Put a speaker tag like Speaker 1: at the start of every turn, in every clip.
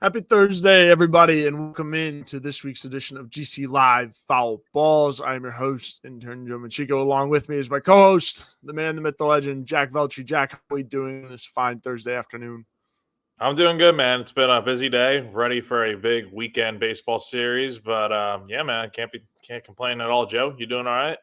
Speaker 1: Happy Thursday, everybody, and welcome in to this week's edition of GC Live Fowl Balls. I am your host, intern Joe Macheca. Along with me is my co-host, the man, the myth, the legend, Jack Veltri. Jack, how are we doing this fine Thursday afternoon?
Speaker 2: I'm doing good, man. It's been a busy day, ready for a big weekend baseball series. But yeah, man, can't complain at all. Joe, you doing all right?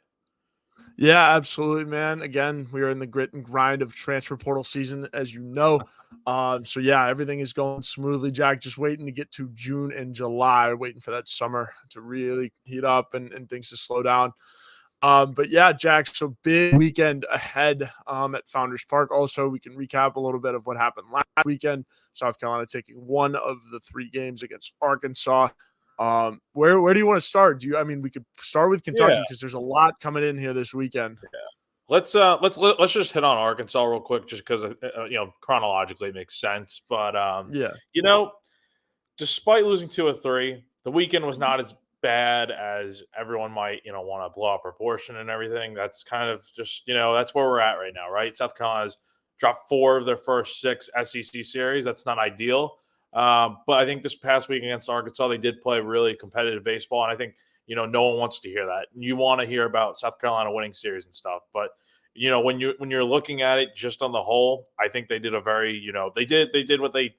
Speaker 1: Yeah, absolutely, man. Again, we are in the grit and grind of transfer portal season, as you know. So yeah, everything is going smoothly, Jack. Just waiting to get to June and July, waiting for that summer to really heat up and things to slow down. But yeah, Jack, so big weekend ahead at Founders Park. Also, we can recap a little bit of what happened last weekend. South Carolina taking one of the three games against Arkansas. Where do you want to start? We could start with Kentucky because there's a lot coming in here this weekend.
Speaker 2: Yeah. Let's just hit on Arkansas real quick, just because chronologically it makes sense. But despite losing 2 of 3, the weekend was not as bad as everyone might want to blow up proportion and everything. That's kind of just that's where we're at right now, right? South Carolina's dropped 4 of their first 6 SEC series. That's not ideal. But I think this past week against Arkansas, they did play really competitive baseball, and I think no one wants to hear that. You want to hear about South Carolina winning series and stuff, but when you're looking at it just on the whole, I think they did a very they did what they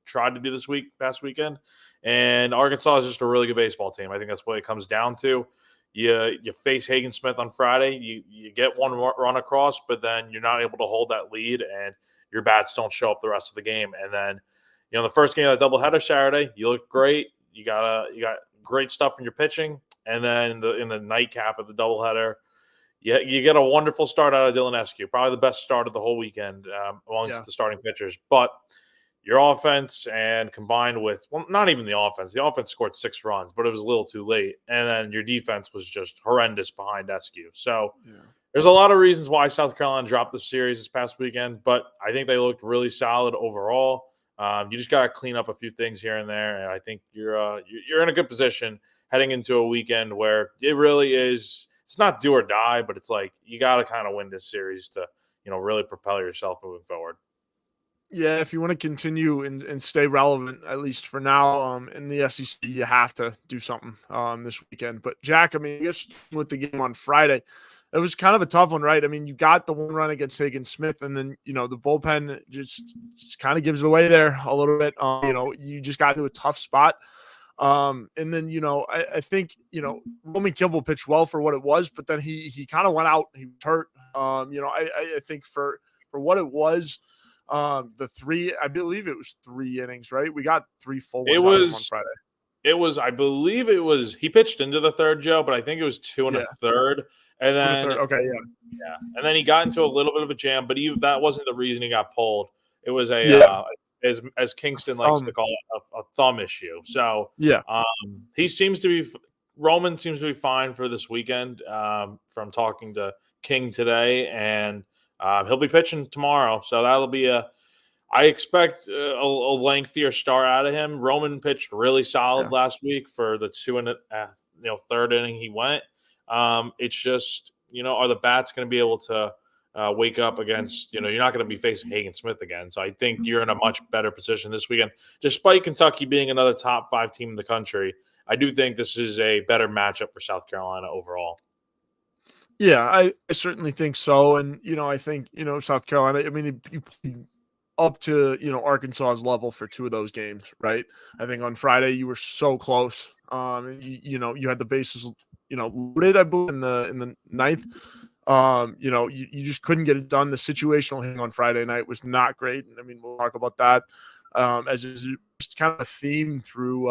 Speaker 2: tried to do this past weekend, and Arkansas is just a really good baseball team. I think that's what it comes down to. You face Hagen Smith on Friday, you get one run across, but then you're not able to hold that lead, and your bats don't show up the rest of the game, and then. The first game of the doubleheader Saturday, you look great. You got great stuff in your pitching, and then in the nightcap of the doubleheader, you get a wonderful start out of Dylan Eskew, probably the best start of the whole weekend amongst the starting pitchers. But your offense and combined with not even the offense scored 6 runs, but it was a little too late, and then your defense was just horrendous behind Eskew. So. Yeah. There's a lot of reasons why South Carolina dropped the series this past weekend, but I think they looked really solid overall. You just got to clean up a few things here and there, and I think you're in a good position heading into a weekend where it really is. It's not do or die, but it's like you got to kind of win this series to really propel yourself moving forward.
Speaker 1: Yeah, if you want to continue and stay relevant, at least for now, in the SEC, you have to do something this weekend. But Jack, I guess with the game on Friday, it was kind of a tough one, right? You got the one run against Hagen Smith, and then, the bullpen just kind of gives it away there a little bit. You just got into a tough spot. And then, I think, Roman Kimball pitched well for what it was, but then he kind of went out. He was hurt. I think for what it was, I believe it was 3 innings, right? We got 3 full ones out of him on Friday.
Speaker 2: I believe it was, he pitched into the third, Joe, but I think it was 2 and a third. And then, yeah. And then he got into a little bit of a jam, but that wasn't the reason he got pulled. It was as Kingston likes to call it, a thumb issue. So Roman seems to be fine for this weekend. From talking to King today, and he'll be pitching tomorrow. So that'll be I expect a lengthier start out of him. Roman pitched really solid last week for the 2 and third inning he went. It's just, are the bats going to be able to wake up against, you're not going to be facing Hagen Smith again. So I think you're in a much better position this weekend. Despite Kentucky being another top 5 team in the country, I do think this is a better matchup for South Carolina overall.
Speaker 1: Yeah, I certainly think so. And, I think, South Carolina, you played up to, Arkansas's level for 2 of those games, right? I think on Friday you were so close. You had the bases loaded, I believe, in the ninth. You just couldn't get it done. The situational hitting on Friday night was not great. And we'll talk about that as is just kind of a theme through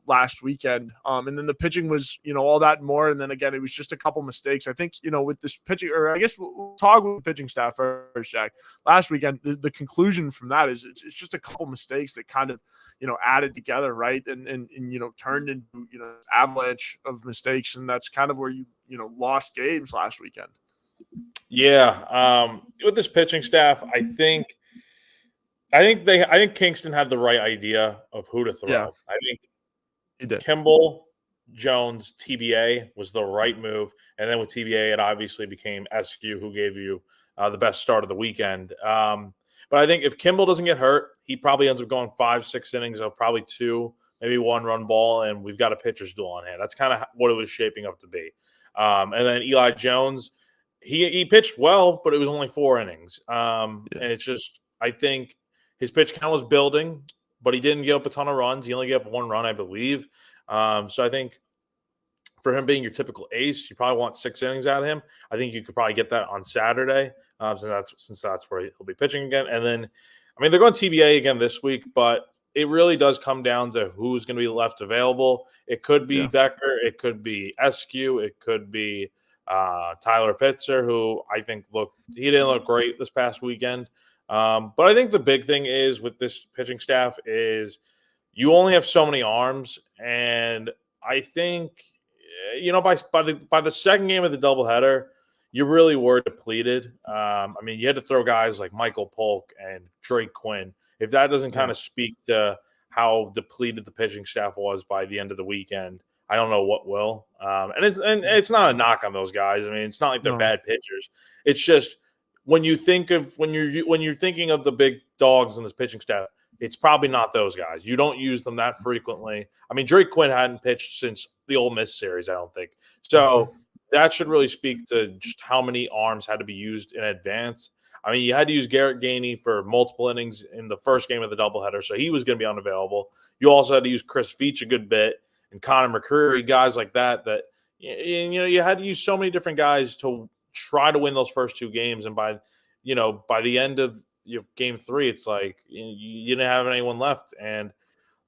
Speaker 1: last weekend. And then the pitching was all that and more. And then again, it was just a couple mistakes. I think with this pitching, or I guess we'll talk with the pitching staff first, Jack. Last weekend, the conclusion from that is it's just a couple mistakes that kind of added together, right, and turned into avalanche of mistakes, and that's kind of where you lost games last weekend.
Speaker 2: Yeah, with this pitching staff, I think Kingston had the right idea of who to throw. Yeah. I think he did. Kimball, Jones, TBA was the right move, and then with TBA, it obviously became Eskew, who gave you the best start of the weekend. But I think if Kimball doesn't get hurt, he probably ends up going 5-6 innings, so probably 2, maybe 1 run ball, and we've got a pitcher's duel on hand. That's kind of what it was shaping up to be. And then Eli Jones, he pitched well, but it was only 4 innings. And it's just, I think his pitch count was building, but he didn't give up a ton of runs. He only gave up 1 run, I believe. So I think for him being your typical ace, you probably want 6 innings out of him. I think you could probably get that on Saturday, since that's where he'll be pitching again. And then, I mean, they're going TBA again this week, but it really does come down to who's going to be left available. It could be Becker, it could be SQ, it could be Tyler Pitzer, who I think he didn't look great this past weekend. But I think the big thing is with this pitching staff is you only have so many arms, and I think by the second game of the doubleheader, you really were depleted. I mean, you had to throw guys like Michael Polk and Drake Quinn. If that doesn't kind of speak to how depleted the pitching staff was by the end of the weekend, I don't know what will. And it's not a knock on those guys. I mean, it's not like they're bad pitchers. It's just when you're thinking of the big dogs in this pitching staff, it's probably not those guys. You don't use them that frequently. I mean, Drake Quinn hadn't pitched since the Ole Miss series, I don't think. So that should really speak to just how many arms had to be used in advance. I mean, you had to use Garrett Gainey for multiple innings in the first game of the doubleheader, so he was going to be unavailable. You also had to use Chris Veach a good bit and Connor McCreary, guys like that you had to use so many different guys to try to win those first 2 games. And by the end of game 3, it's like you didn't have anyone left. And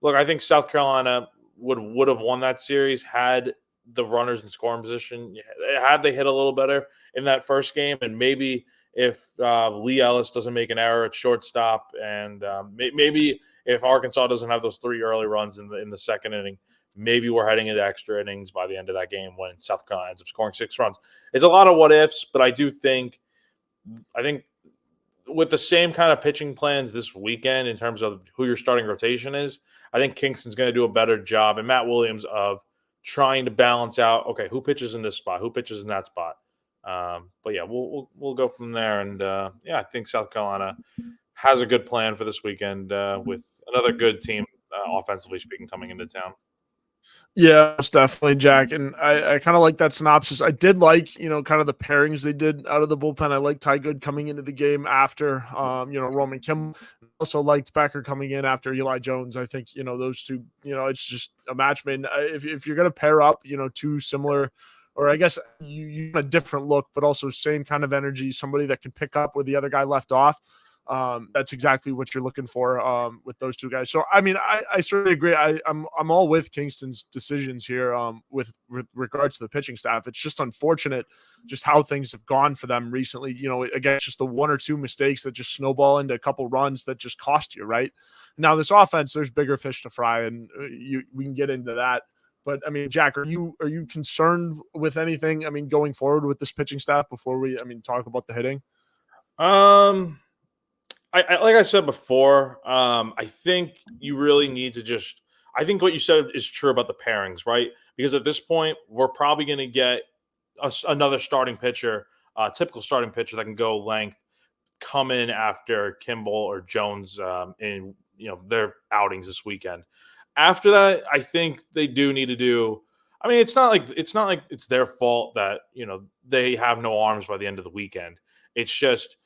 Speaker 2: look, I think South Carolina would have won that series had the runners in scoring position, had they hit a little better in that first game, and maybe if Lee Ellis doesn't make an error at shortstop, and maybe if Arkansas doesn't have those 3 early runs in the second inning, maybe we're heading into extra innings by the end of that game when South Carolina ends up scoring 6 runs. It's a lot of what ifs, but I think with the same kind of pitching plans this weekend in terms of who your starting rotation is, I think Kingston's going to do a better job, and Matt Williams, of trying to balance out, okay, who pitches in this spot, who pitches in that spot. But yeah, we'll go from there. And I think South Carolina has a good plan for this weekend with another good team, offensively speaking, coming into town.
Speaker 1: Yeah, most definitely, Jack. And I kind of like that synopsis. I did like, kind of the pairings they did out of the bullpen. I like Ty Good coming into the game after, Roman Kimball. Also liked Becker coming in after Eli Jones. I think, those two, it's just a match made. If you're going to pair up, 2 similar, or I guess you a different look, but also same kind of energy, somebody that can pick up where the other guy left off. That's exactly what you're looking for with those 2 guys. So, I mean, I certainly agree. I'm all with Kingston's decisions here with regards to the pitching staff. It's just unfortunate just how things have gone for them recently. Again, it's just the 1 or 2 mistakes that just snowball into a couple runs that just cost you, right? Now, this offense, there's bigger fish to fry, and we can get into that. But, I mean, Jack, are you concerned with anything, I mean, going forward with this pitching staff before we, talk about the hitting?
Speaker 2: I like I said before, I think you really need to I think what you said is true about the pairings, right? Because at this point, we're probably going to get another starting pitcher, typical starting pitcher that can go length, come in after Kimball or Jones in their outings this weekend. After that, I think they do need to do. I mean, it's not like it's their fault that they have no arms by the end of the weekend. It's just,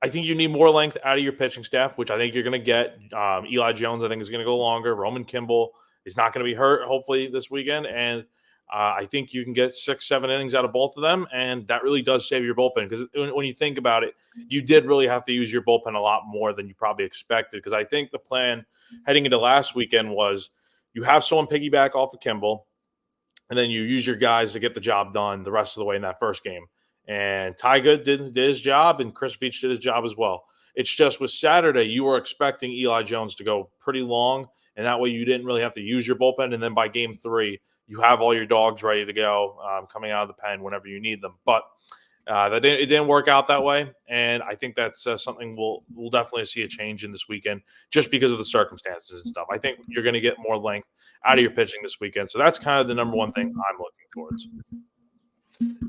Speaker 2: I think you need more length out of your pitching staff, which I think you're going to get. Eli Jones, I think, is going to go longer. Roman Kimball is not going to be hurt, hopefully, this weekend. And I think you can get 6-7 innings out of both of them. And that really does save your bullpen. Because when you think about it, you did really have to use your bullpen a lot more than you probably expected. Because I think the plan heading into last weekend was you have someone piggyback off of Kimball, and then you use your guys to get the job done the rest of the way in that first game. And Ty Good did his job, and Chris Veach did his job as well. It's just with Saturday, you were expecting Eli Jones to go pretty long, and that way you didn't really have to use your bullpen. And then by game 3, you have all your dogs ready to go coming out of the pen whenever you need them. But it didn't work out that way, and I think that's something we'll definitely see a change in this weekend just because of the circumstances and stuff. I think you're going to get more length out of your pitching this weekend, so that's kind of the number one thing I'm looking towards.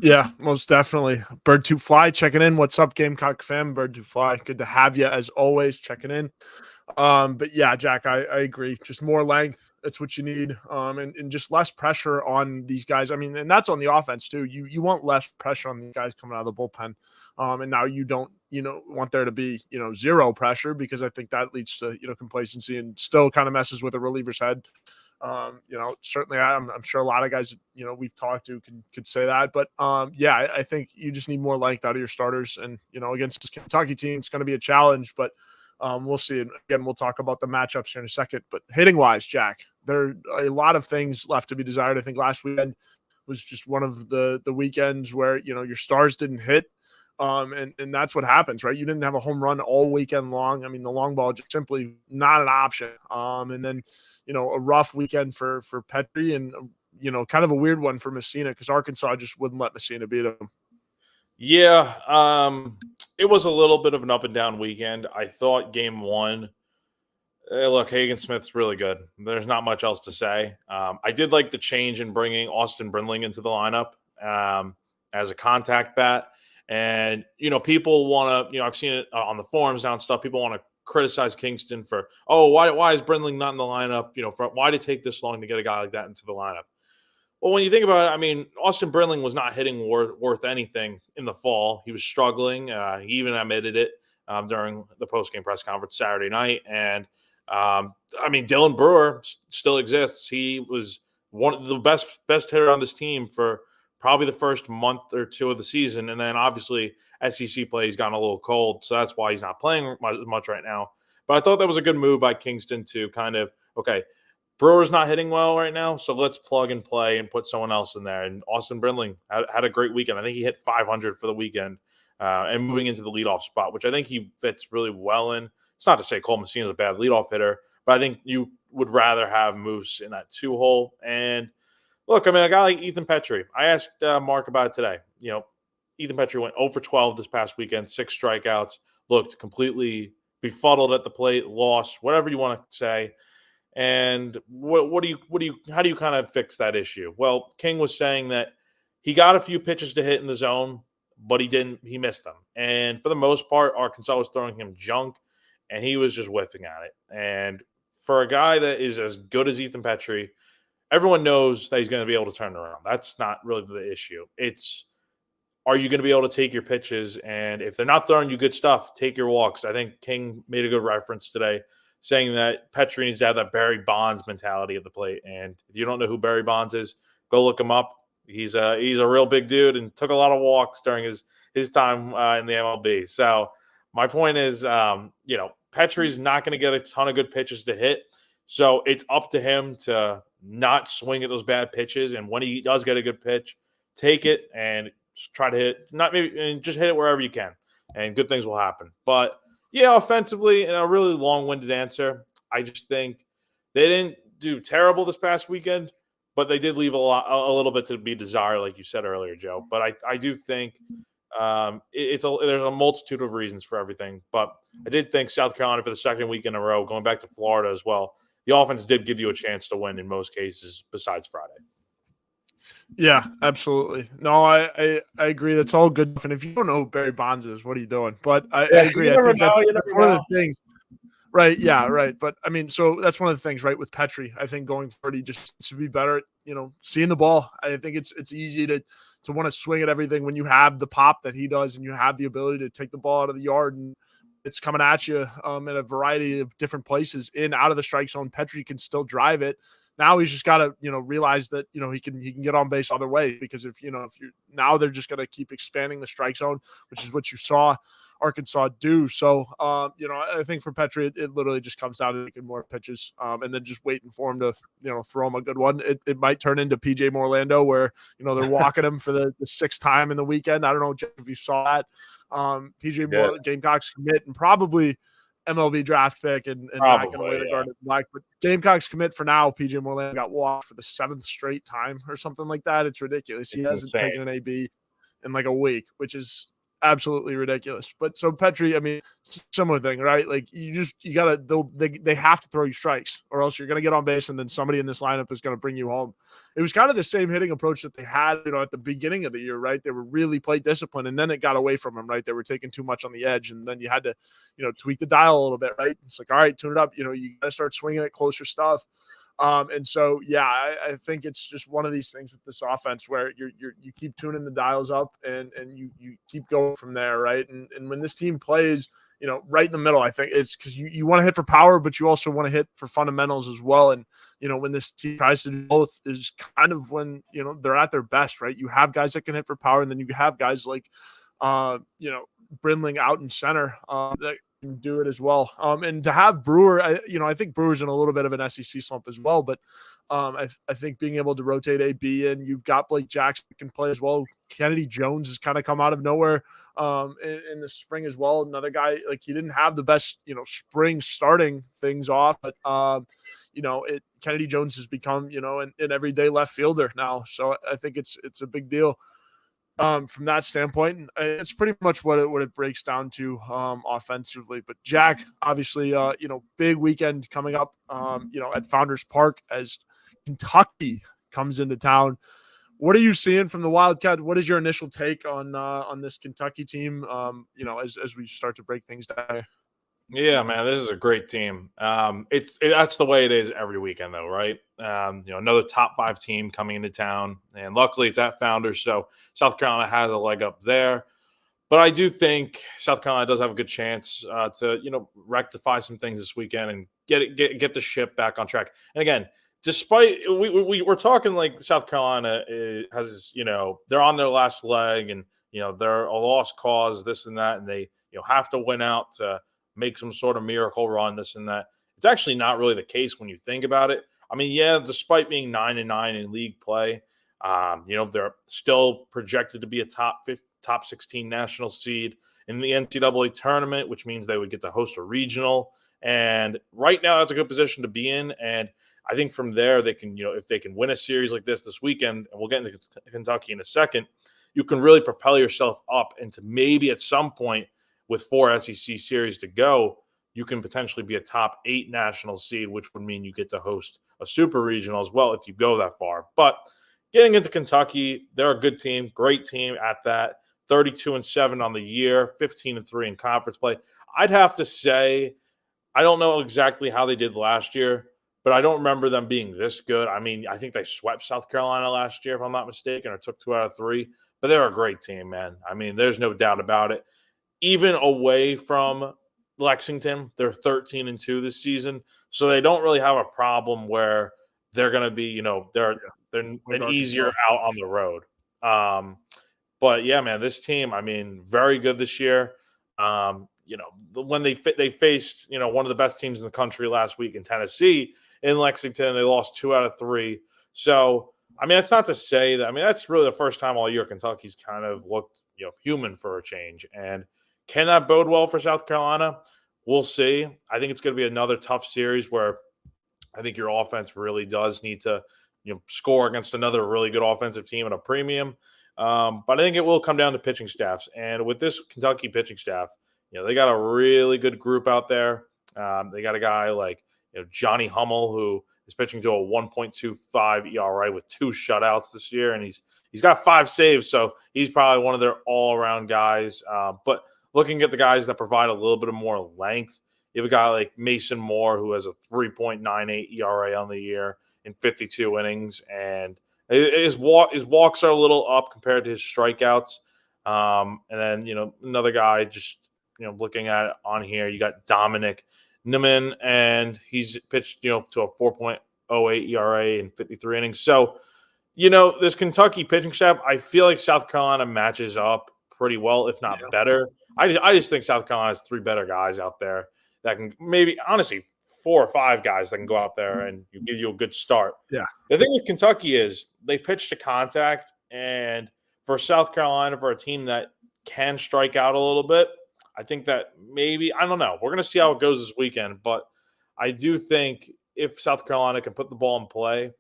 Speaker 1: Yeah, most definitely. Bird to Fly checking in. What's up, Gamecock fam? Bird to Fly. Good to have you as always. Checking in. But yeah, Jack, I agree. Just more length. That's what you need. And just less pressure on these guys. I mean, and that's on the offense too. You want less pressure on these guys coming out of the bullpen. And now you don't, want there to be, zero pressure, because I think that leads to, complacency and still kind of messes with a reliever's head. Certainly I'm sure a lot of guys, we've talked to could say that, but yeah, I think you just need more length out of your starters, and, against this Kentucky team, it's going to be a challenge, but we'll see. And again, we'll talk about the matchups here in a second, but hitting wise, Jack, there are a lot of things left to be desired. I think last weekend was just one of the weekends where, your stars didn't hit. And that's what happens, right? You didn't have a home run all weekend long. I mean, the long ball just simply not an option. And then, a rough weekend for Petrie, and, kind of a weird one for Messina, because Arkansas just wouldn't let Messina beat him.
Speaker 2: Yeah, it was a little bit of an up and down weekend. I thought game one, look, Hagen Smith's really good. There's not much else to say. I did like the change in bringing Austin Brindling into the lineup as a contact bat. And, people want to, I've seen it on the forums now and stuff. People want to criticize Kingston for, why is Brindling not in the lineup? Why did it take this long to get a guy like that into the lineup? Well, when you think about it, I mean, Austin Brindling was not hitting worth anything in the fall. He was struggling. He even admitted it during the post-game press conference Saturday night. And, Dylan Brewer still exists. He was one of the best hitter on this team for probably the first month or two of the season. And then obviously SEC play, he's gotten a little cold. So that's why he's not playing much right now. But I thought that was a good move by Kingston to kind of, okay, Brewer's not hitting well right now, so let's plug and play and put someone else in there. And Austin Brindling had a great weekend. I think he hit 500 for the weekend and moving into the leadoff spot, which I think he fits really well in. It's not to say Cole Messina is a bad leadoff hitter, but I think you would rather have Moose in that 2-hole. And look, I mean, a guy like Ethan Petrie, I asked Mark about it today. Ethan Petrie went 0 for 12 this past weekend, 6 strikeouts, looked completely befuddled at the plate, lost, whatever you want to say. And how do you kind of fix that issue? Well, King was saying that he got a few pitches to hit in the zone, but he missed them. And for the most part, Arkansas was throwing him junk, and he was just whiffing at it. And for a guy that is as good as Ethan Petrie, everyone knows that he's going to be able to turn it around. That's not really the issue. It's, are you going to be able to take your pitches? And if they're not throwing you good stuff, take your walks. I think King made a good reference today, saying that Petrie needs to have that Barry Bonds mentality at the plate. And if you don't know who Barry Bonds is, go look him up. He's a real big dude and took a lot of walks during his time in the MLB. So my point is, Petrie's not going to get a ton of good pitches to hit. So it's up to him to not swing at those bad pitches. And when he does get a good pitch, take it and try to hit, and just hit it wherever you can, and good things will happen. But yeah, offensively, in a really long-winded answer, I just think they didn't do terrible this past weekend, but they did leave a little bit to be desired, like you said earlier, Joe. But I do think there's a multitude of reasons for everything. But I did think South Carolina, for the second week in a row, going back to Florida as well, the offense did give you a chance to win in most cases, besides Friday.
Speaker 1: Yeah, absolutely. No, I agree. That's all good. And if you don't know who Barry Bonds is, what are you doing? But I agree. I think that's one of the things. Right. Yeah. Right. But I mean, so that's one of the things, right, with Petrie. I think going forward, he just needs to be better at, seeing the ball. I think it's easy to want to swing at everything when you have the pop that he does, and you have the ability to take the ball out of the yard, and it's coming at you in a variety of different places, in, out of the strike zone. Petrie can still drive it. Now he's just got to, realize that, he can get on base other way, because if you now they're just going to keep expanding the strike zone, which is what you saw Arkansas do. So, I think for Petrie, it literally just comes down to making more pitches and then just waiting for him to, throw him a good one. It might turn into PJ Morlando, where, they're walking him for the 6th time in the weekend. I don't know, Jeff, if you saw that. PJ Gamecocks commit, and probably MLB draft pick, and not going to win a Garnet Black. But Gamecocks commit for now. PJ Morlando got walked for the 7th straight time or something like that. It's ridiculous. He hasn't taken an AB in like a week, which is absolutely ridiculous. But so Petrie, I mean, similar thing, right? Like you gotta they have to throw you strikes, or else you're gonna get on base, and then somebody in this lineup is gonna bring you home. It was kind of the same hitting approach that they had, at the beginning of the year, right? They were really plate disciplined, and then it got away from them, right? They were taking too much on the edge, and then you had to, tweak the dial a little bit, right? It's like, all right, tune it up. You gotta start swinging at closer stuff. And so, yeah, I think it's just one of these things with this offense where you keep tuning the dials up and you keep going from there, right? And when this team plays, right in the middle, I think it's because you want to hit for power, but you also want to hit for fundamentals as well. And when this team tries to do both is kind of when they're at their best, right? You have guys that can hit for power, and then you have guys like Brindling out in center that can do it as well. And to have Brewer, I think Brewer's in a little bit of an SEC slump as well, but I think being able to rotate AB in, you've got Blake Jackson who can play as well. Kennedy Jones has kind of come out of nowhere in the spring as well. Another guy, like, he didn't have the best, spring starting things off, but Kennedy Jones has become, an everyday left fielder now. So I think it's a big deal. From that standpoint, and it's pretty much what it breaks down to offensively. But Jack, obviously, big weekend coming up, at Founders Park as Kentucky comes into town. What are you seeing from the Wildcat? What is your initial take on this Kentucky team? As we start to break things down.
Speaker 2: Yeah, man, this is a great team. That's the way it is every weekend, though, right? Another top 5 team coming into town, and luckily it's at Founders, so South Carolina has a leg up there. But I do think South Carolina does have a good chance to rectify some things this weekend and get the ship back on track. And again, despite we're talking like South Carolina has they're on their last leg, and they're a lost cause, this and that, and they have to win out to make some sort of miracle run, this and that. It's actually not really the case when you think about it. I mean, yeah, despite being 9-9 in league play, they're still projected to be a top 16 national seed in the NCAA tournament, which means they would get to host a regional. And right now, that's a good position to be in. And I think from there, they can, if they can win a series like this weekend, and we'll get into Kentucky in a second, you can really propel yourself up into maybe at some point, with 4 SEC series to go, you can potentially be a top 8 national seed, which would mean you get to host a super regional as well if you go that far. But getting into Kentucky, they're a good team, great team at that. 32-7 on the year, 15-3 in conference play. I'd have to say, I don't know exactly how they did last year, but I don't remember them being this good. I mean, I think they swept South Carolina last year, if I'm not mistaken, or took 2 out of 3. But they're a great team, man. I mean, there's no doubt about it. Even away from Lexington, they're 13-2 this season, so they don't really have a problem where they're going to be, they're an easier out on the road. But yeah, man, this team, I mean, very good this year. When they faced, one of the best teams in the country last week in Tennessee in Lexington, they lost 2 out of 3. So, I mean, that's not to say that. I mean, that's really the first time all year Kentucky's kind of looked, human for a change. And can that bode well for South Carolina? We'll see. I think it's going to be another tough series where I think your offense really does need to, score against another really good offensive team at a premium. But I think it will come down to pitching staffs. And with this Kentucky pitching staff, they got a really good group out there. They got a guy like Johnny Hummel, who is pitching to a 1.25 ERA with 2 shutouts this year, and he's got 5 saves, so he's probably one of their all-around guys. But looking at the guys that provide a little bit of more length, you have a guy like Mason Moore, who has a 3.98 ERA on the year in 52 innings, and his walks are a little up compared to his strikeouts. And then, another guy just, looking at it on here, you got Dominic Niemann, and he's pitched, to a 4.08 ERA in 53 innings. So, this Kentucky pitching staff, I feel like South Carolina matches up pretty well, if not better. I just think South Carolina has 3 better guys out there that can maybe, honestly, 4 or 5 guys that can go out there and give you a good start.
Speaker 1: Yeah.
Speaker 2: The thing with Kentucky is they pitch to contact, and for South Carolina, for a team that can strike out a little bit, I think that maybe, I don't know. We're going to see how it goes this weekend, but I do think if South Carolina can put the ball in play,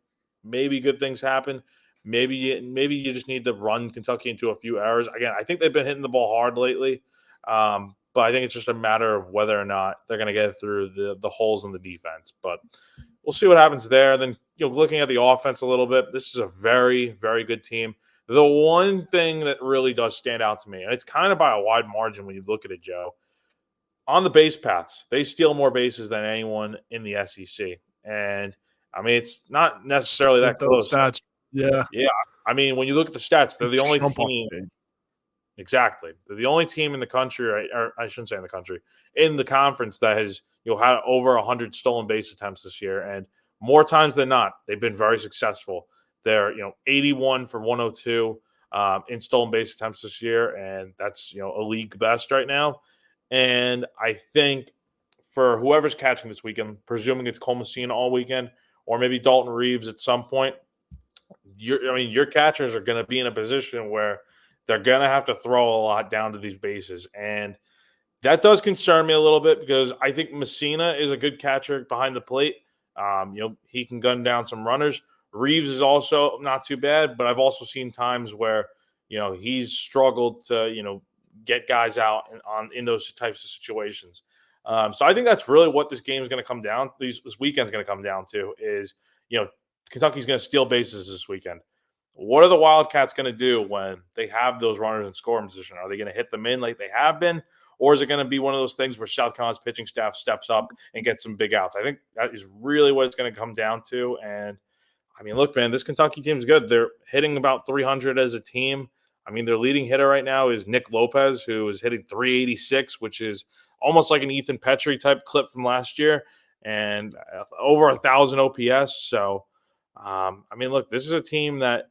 Speaker 2: maybe good things happen. maybe you just need to run Kentucky into a few errors. Again, I think they've been hitting the ball hard lately, but I think it's just a matter of whether or not they're going to get through the holes in the defense. But we'll see what happens there. Then, looking at the offense a little bit, this is a very, very good team. The one thing that really does stand out to me, and it's kind of by a wide margin when you look at it, Joe, on the base paths, they steal more bases than anyone in the SEC. And I mean, it's not necessarily that
Speaker 1: Those
Speaker 2: close.
Speaker 1: stats, yeah.
Speaker 2: Yeah. I mean, when you look at the stats, they're the only
Speaker 1: Jump off
Speaker 2: team.
Speaker 1: the page.
Speaker 2: Exactly. They're the only team in the country, or I shouldn't say in the country, in the conference that has had over 100 stolen base attempts this year. And more times than not, they've been very successful. They're 81 for 102 in stolen base attempts this year, and that's a league best right now. And I think for whoever's catching this weekend, presuming it's Cole Messina all weekend, or maybe Dalton Reeves at some point, your catchers are going to be in a position where they're going to have to throw a lot down to these bases. And that does concern me a little bit because I think Messina is a good catcher behind the plate. He can gun down some runners. Reeves is also not too bad, but I've also seen times where, he's struggled to, get guys out in those types of situations. So I think that's really what this game is going to come down. This weekend's going to come down to is, Kentucky's going to steal bases this weekend. What are the Wildcats going to do when they have those runners in scoring position? Are they going to hit them in like they have been? Or is it going to be one of those things where South Carolina's pitching staff steps up and gets some big outs? I think that is really what it's going to come down to. And, I mean, look, man, this Kentucky team is good. They're hitting about 300 as a team. I mean, their leading hitter right now is Nick Lopez, who is hitting 386, which is almost like an Ethan Petrie type clip from last year, and over 1,000 OPS. So, I mean, look, this is a team that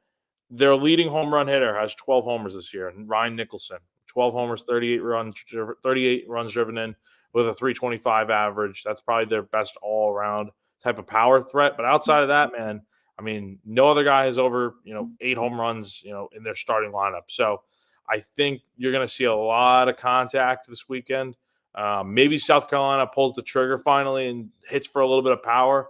Speaker 2: their leading home run hitter has 12 homers this year, and Ryan Nicholson, 12 homers, 38 runs driven in with a 325 average. That's probably their best all-around type of power threat. But outside of that, man, I mean, no other guy has over, 8 home runs, in their starting lineup. So I think you're going to see a lot of contact this weekend. Maybe South Carolina pulls the trigger finally and hits for a little bit of power.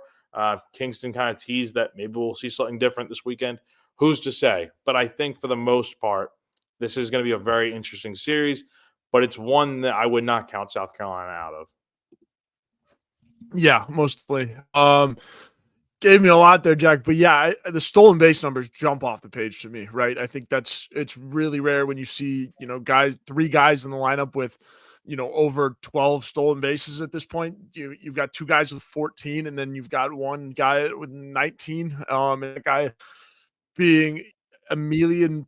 Speaker 2: Kingston kind of teased that maybe we'll see something different this weekend. Who's to say? But I think for the most part, this is going to be a very interesting series, but it's one that I would not count South Carolina out of.
Speaker 1: Yeah, mostly. Gave me a lot there, Jack. But yeah, the stolen base numbers jump off the page to me, right? I think it's really rare when you see, three guys in the lineup with, over 12 stolen bases at this point. You've got two guys with 14, and then you've got one guy with 19. And a guy being Emilian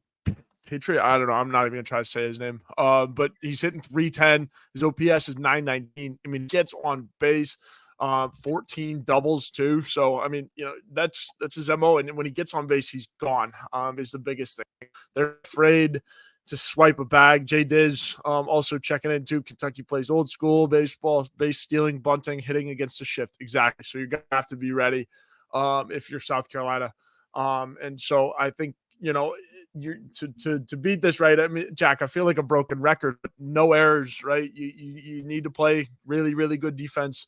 Speaker 1: Petrie. I don't know. I'm not even gonna try to say his name. But he's hitting 310. His OPS is 919. I mean, he gets on base. 14 doubles too. So I mean, that's his MO. And when he gets on base, he's gone. Is the biggest thing. They're afraid to swipe a bag. Jay Diz also checking in too. Kentucky plays old school baseball, base stealing, bunting, hitting against the shift. Exactly. So you're gonna have to be ready if you're South Carolina. And so I think you're to beat this, right? I mean, Jack, I feel like a broken record, but no errors, right? You need to play really, really good defense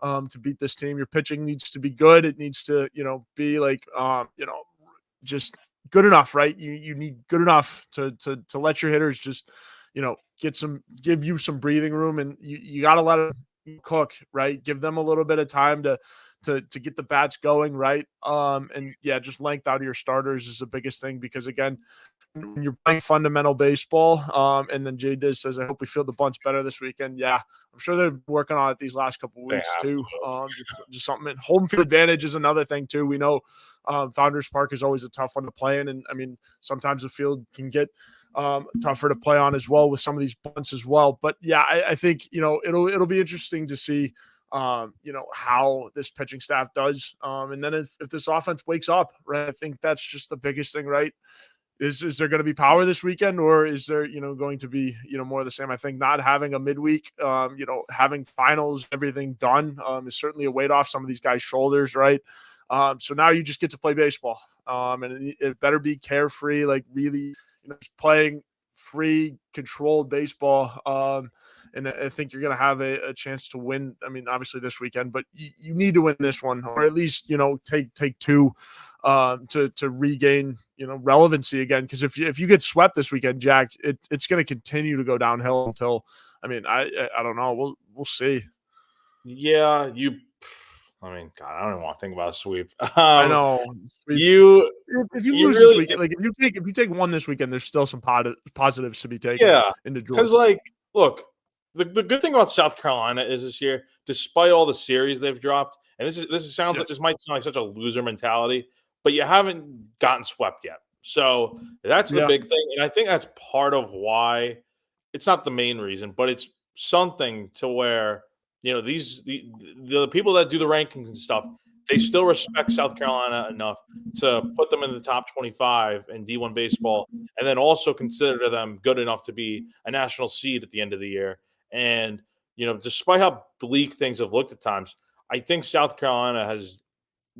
Speaker 1: to beat this team. Your pitching needs to be good. It needs to, be like, just good enough, right? You need good enough to let your hitters just, give you some breathing room, and you got to let them cook, right? Give them a little bit of time to get the bats going, right? And yeah, just length out of your starters is the biggest thing, because again, when you're playing fundamental baseball, and then Jay Diz says, I hope we feel the bunch better this weekend. Yeah, I'm sure they're working on it these last couple of weeks too. Just something. And home field advantage is another thing too. We know Founders Park is always a tough one to play in, and I mean, sometimes the field can get tougher to play on as well with some of these bunts as well. But yeah, I think it'll be interesting to see how this pitching staff does. And then if this offense wakes up, right, I think that's just the biggest thing, right? Is there going to be power this weekend, or is there, going to be, more of the same? I think not having a midweek, having finals, everything done, is certainly a weight off some of these guys' shoulders, right? So now you just get to play baseball. And it better be carefree, like really, just playing free, controlled baseball. And I think you're going to have a chance to win. I mean, obviously this weekend, but you need to win this one, or at least, take two. to regain relevancy again. Because if you get swept this weekend, Jack, it's going to continue to go downhill until I don't know. We'll see.
Speaker 2: Yeah, I mean, God, I don't even want to think about a sweep.
Speaker 1: I know.
Speaker 2: You
Speaker 1: If you
Speaker 2: you
Speaker 1: lose this
Speaker 2: really
Speaker 1: weekend, like if you take one this weekend, there's still some positives to be taken
Speaker 2: Yeah,
Speaker 1: into
Speaker 2: because
Speaker 1: Georgia.
Speaker 2: look, the good thing about South Carolina is this year, despite all the series they've dropped, and
Speaker 1: Yes.
Speaker 2: this might sound like such a loser mentality, but you haven't gotten swept yet. So that's the
Speaker 1: Yeah.
Speaker 2: big thing, and I think that's part of why it's not the main reason, but it's something to where the people that do the rankings and stuff, they still respect South Carolina enough to put them in the top 25 in D1 baseball, and then also consider them good enough to be a national seed at the end of the year. And despite how bleak things have looked at times, I think South Carolina has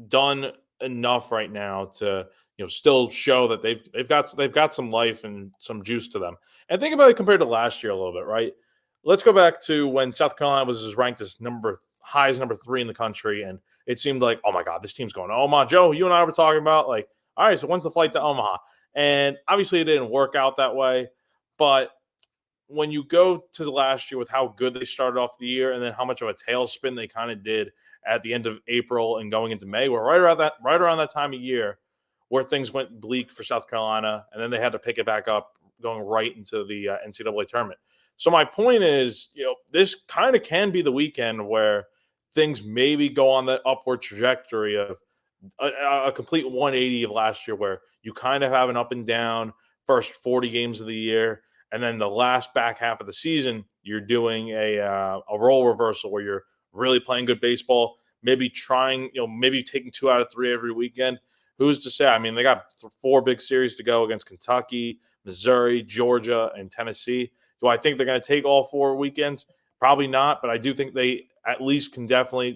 Speaker 2: done enough right now to still show that they've got some life and some juice to them. And think about it compared to last year a little bit, right? Let's go back to when South Carolina was ranked as number 3 in the country, and it seemed like, oh my God, this team's going to Omaha. Joe, you and I were talking about like, all right, so when's the flight to Omaha? And obviously it didn't work out that way, but when you go to the last year with how good they started off the year and then how much of a tailspin they kind of did at the end of April and going into May, we're right around that time of year where things went bleak for South Carolina, and then they had to pick it back up going right into the NCAA tournament. So my point is, this kind of can be the weekend where things maybe go on that upward trajectory of a complete 180 of last year, where you kind of have an up and down first 40 games of the year, and then the last back half of the season, you're doing a role reversal where you're really playing good baseball, maybe maybe taking 2 out of 3 every weekend. Who's to say? I mean, they got 4 big series to go against Kentucky, Missouri, Georgia, and Tennessee. Do I think they're going to take all 4 weekends? Probably not, but I do think they at least can definitely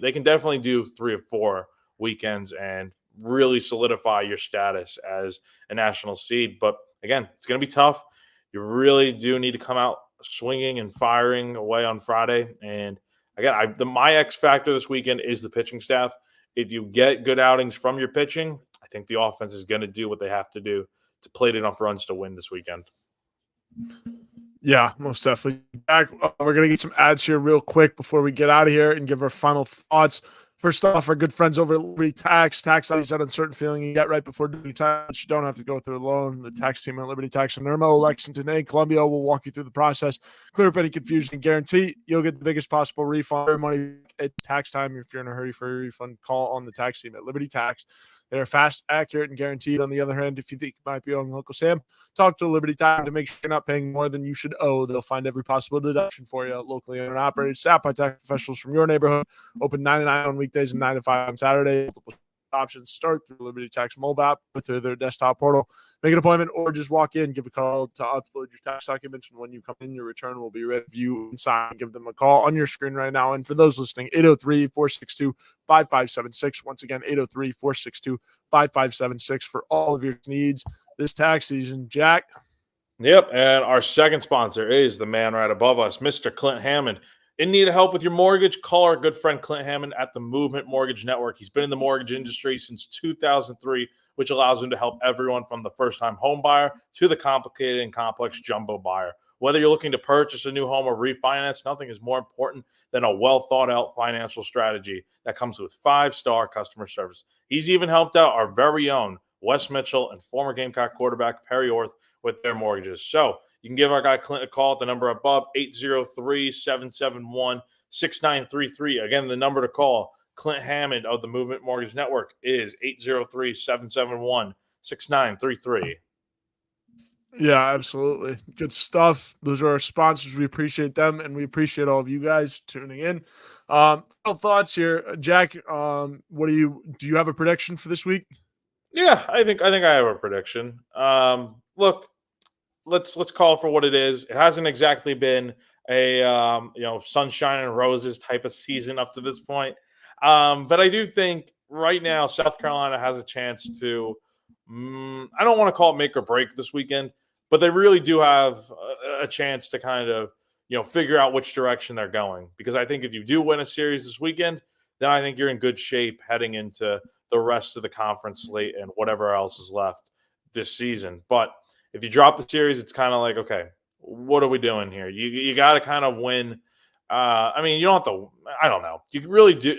Speaker 2: do 3 or 4 weekends and really solidify your status as a national seed. But again, it's going to be tough. You really do need to come out swinging and firing away on Friday. And again, my X factor this weekend is the pitching staff. If you get good outings from your pitching, I think the offense is going to do what they have to do to plate enough runs to win this weekend.
Speaker 1: Yeah, most definitely. Back, we're gonna get some ads here real quick before we get out of here and give our final thoughts. First off, our good friends over at Liberty Tax. Tax is that uncertain feeling you get right before doing tax. You don't have to go through it alone. The tax team at Liberty Tax in Irmo, Lexington, and Columbia will walk you through the process, clear up any confusion, and guarantee you'll get the biggest possible refund or money at tax time. If you're in a hurry for a refund, call on the tax team at Liberty Tax. They're fast, accurate, and guaranteed. On the other hand, if you think you might be owing Uncle Sam, talk to Liberty Tax to make sure you're not paying more than you should owe. They'll find every possible deduction for you. Locally owned and operated, staffed by tax professionals from your neighborhood. Open 9 to 9 on weekdays and 9 to 5 on Saturday. Options start through Liberty Tax mobile app or through their desktop portal. Make an appointment or just walk in, give a call to upload your tax documents. And when you come in, your return will be ready for you and sign. Give them a call on your screen right now. And for those listening, 803-462-5576. Once again, 803-462-5576 for all of your needs this tax season. Jack?
Speaker 2: Yep, and our second sponsor is the man right above us, Mr. Clint Hammond. In need of help with your mortgage? Call our good friend Clint Hammond at the Movement Mortgage Network. He's been in the mortgage industry since 2003, which allows him to help everyone from the first-time home buyer to the complicated and complex jumbo buyer. Whether you're looking to purchase a new home or refinance, nothing is more important than a well-thought-out financial strategy that comes with 5-star customer service. He's even helped out our very own Wes Mitchell and former Gamecock quarterback Perry Orth with their mortgages. So you can give our guy Clint a call at the number above, 803-771-6933. Again, the number to call, Clint Hammond of the Movement Mortgage Network, is 803-771-6933.
Speaker 1: Yeah, absolutely. Good stuff. Those are our sponsors. We appreciate them, and we appreciate all of you guys tuning in. Final thoughts here, Jack. What do you have a prediction for this week?
Speaker 2: Yeah, I think I have a prediction. Look, let's call it for what it is. It hasn't exactly been a sunshine and roses type of season up to this point, but I do think right now South Carolina has a chance to. I don't want to call it make or break this weekend, but they really do have a chance to kind of figure out which direction they're going. Because I think if you do win a series this weekend, then I think you're in good shape heading into the rest of the conference slate and whatever else is left this season. But if you drop the series, it's kind of like, okay, what are we doing here? You got to kind of win. I mean, you don't have to. I don't know. You really do.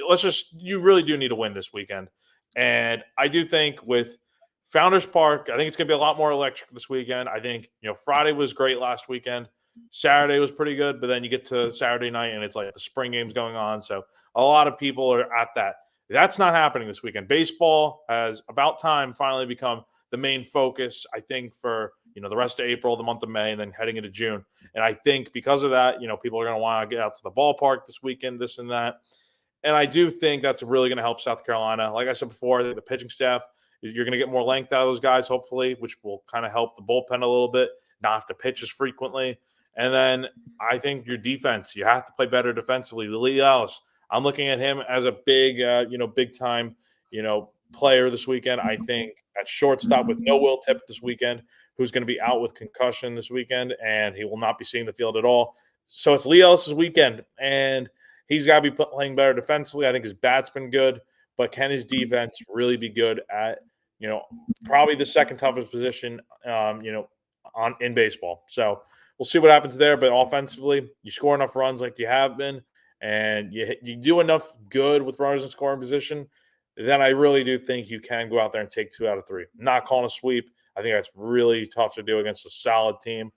Speaker 2: You really do need to win this weekend. And I do think with Founders Park, I think it's going to be a lot more electric this weekend. I think, Friday was great last weekend. Saturday was pretty good, but then you get to Saturday night and it's like the spring game's going on. So a lot of people are at that. That's not happening this weekend. Baseball has about time finally become the main focus, I think, for the rest of April, the month of May, and then heading into June. And I think because of that, people are going to want to get out to the ballpark this weekend, this and that. And I do think that's really going to help South Carolina. Like I said before, the pitching staff, you're going to get more length out of those guys, hopefully, which will kind of help the bullpen a little bit, not have to pitch as frequently. And then I think your defense, you have to play better defensively. Lee Ellis, I'm looking at him as a big, big time, player this weekend. I think at shortstop with no Will Tippett this weekend, who's going to be out with concussion this weekend, and he will not be seeing the field at all. So it's Lee Ellis's weekend, and he's got to be playing better defensively. I think his bat's been good, but can his defense really be good at, probably the second toughest position, in baseball. So we'll see what happens there. But offensively, you score enough runs like you have been, and you do enough good with runners in scoring position, then I really do think you can go out there and take 2 out of 3. I'm not calling a sweep. I think that's really tough to do against a solid team.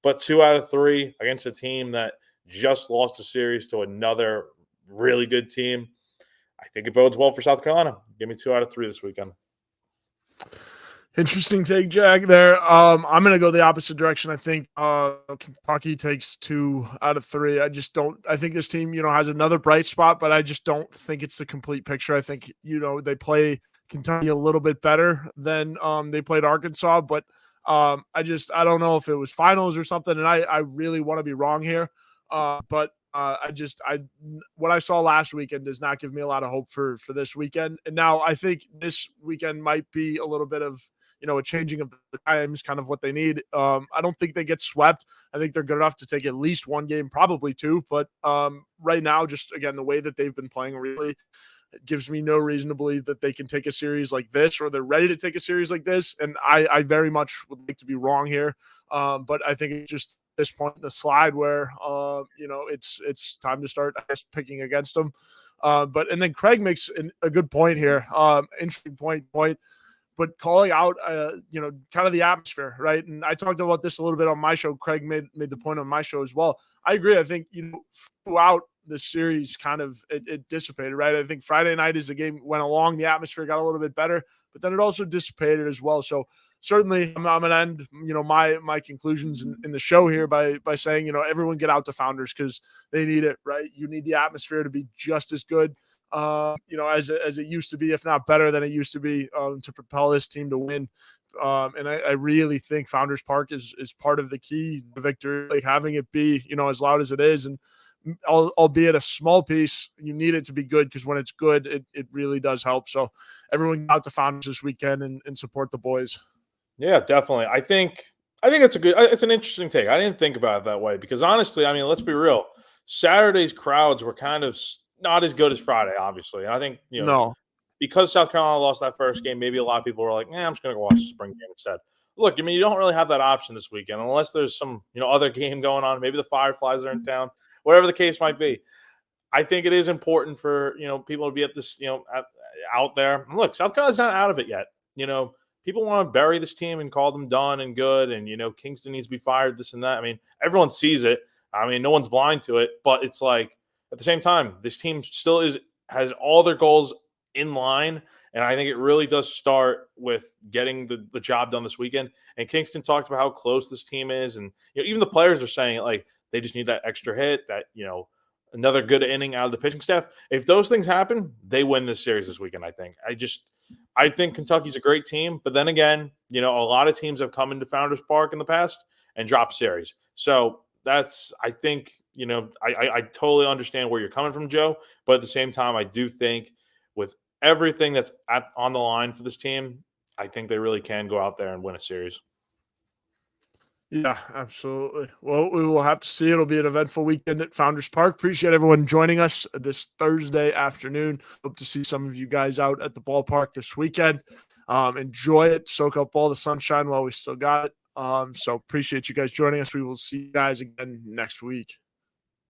Speaker 2: But 2 out of 3 against a team that just lost a series to another really good team, I think it bodes well for South Carolina. Give me 2 out of 3 this weekend.
Speaker 1: Interesting take, Jack, there. I'm going to go the opposite direction. I think Kentucky takes 2 out of 3. I think this team, has another bright spot, but I just don't think it's the complete picture. I think, they play Kentucky a little bit better than they played Arkansas, but I don't know if it was finals or something, and I really want to be wrong here. But what I saw last weekend does not give me a lot of hope for this weekend. And now I think this weekend might be a little bit of, a changing of the times, kind of what they need. I don't think they get swept. I think they're good enough to take at least 1 game, probably 2. But right now, just again, the way that they've been playing really, it gives me no reason to believe that they can take a series like this, or they're ready to take a series like this. And I very much would like to be wrong here. But I think it's just this point in the slide where, it's time to start, I guess, picking against them. And then Craig makes a good point here. Interesting point. But calling out, kind of the atmosphere, right? And I talked about this a little bit on my show. Craig made the point on my show as well. I agree. I think, throughout the series, kind of it dissipated, right? I think Friday night as the game went along, the atmosphere got a little bit better, but then it also dissipated as well. So certainly I'm going to end, my conclusions in the show here by saying, everyone get out to Founders because they need it, right? You need the atmosphere to be just as good, as it used to be, if not better than it used to be, to propel this team to win. And I really think Founders Park is part of the key to victory, like having it be, as loud as it is. And albeit a small piece, you need it to be good, because when it's good, it really does help. So everyone get out to Founders this weekend and support the boys.
Speaker 2: Yeah, definitely. I think it's an interesting take. I didn't think about it that way because honestly, I mean, let's be real. Saturday's crowds were kind of not as good as Friday, obviously. And I think,
Speaker 1: No.
Speaker 2: because South Carolina lost that first game, maybe a lot of people were like, I'm just going to go watch the spring game instead. Look, I mean, you don't really have that option this weekend unless there's some, other game going on. Maybe the Fireflies are in town, whatever the case might be. I think it is important for, people to be at this, out there. And look, South Carolina's not out of it yet. People want to bury this team and call them done and good. And, Kingston needs to be fired, this and that. I mean, everyone sees it. I mean, no one's blind to it. But it's like, at the same time, this team still has all their goals in line. And I think it really does start with getting the job done this weekend. And Kingston talked about how close this team is. And, even the players are saying it, like, they just need that extra hit, that, another good inning out of the pitching staff. If those things happen, they win this series this weekend, I think. I think Kentucky's a great team, but then again, a lot of teams have come into Founders Park in the past and dropped series. So I think, I totally understand where you're coming from, Joe, but at the same time, I do think with everything that's on the line for this team, I think they really can go out there and win a series.
Speaker 1: Yeah, absolutely. Well, we will have to see. It'll be an eventful weekend at Founders Park. Appreciate everyone joining us this Thursday afternoon. Hope to see some of you guys out at the ballpark this weekend. Enjoy it. Soak up all the sunshine while we still got it. So appreciate you guys joining us. We will see you guys again next week.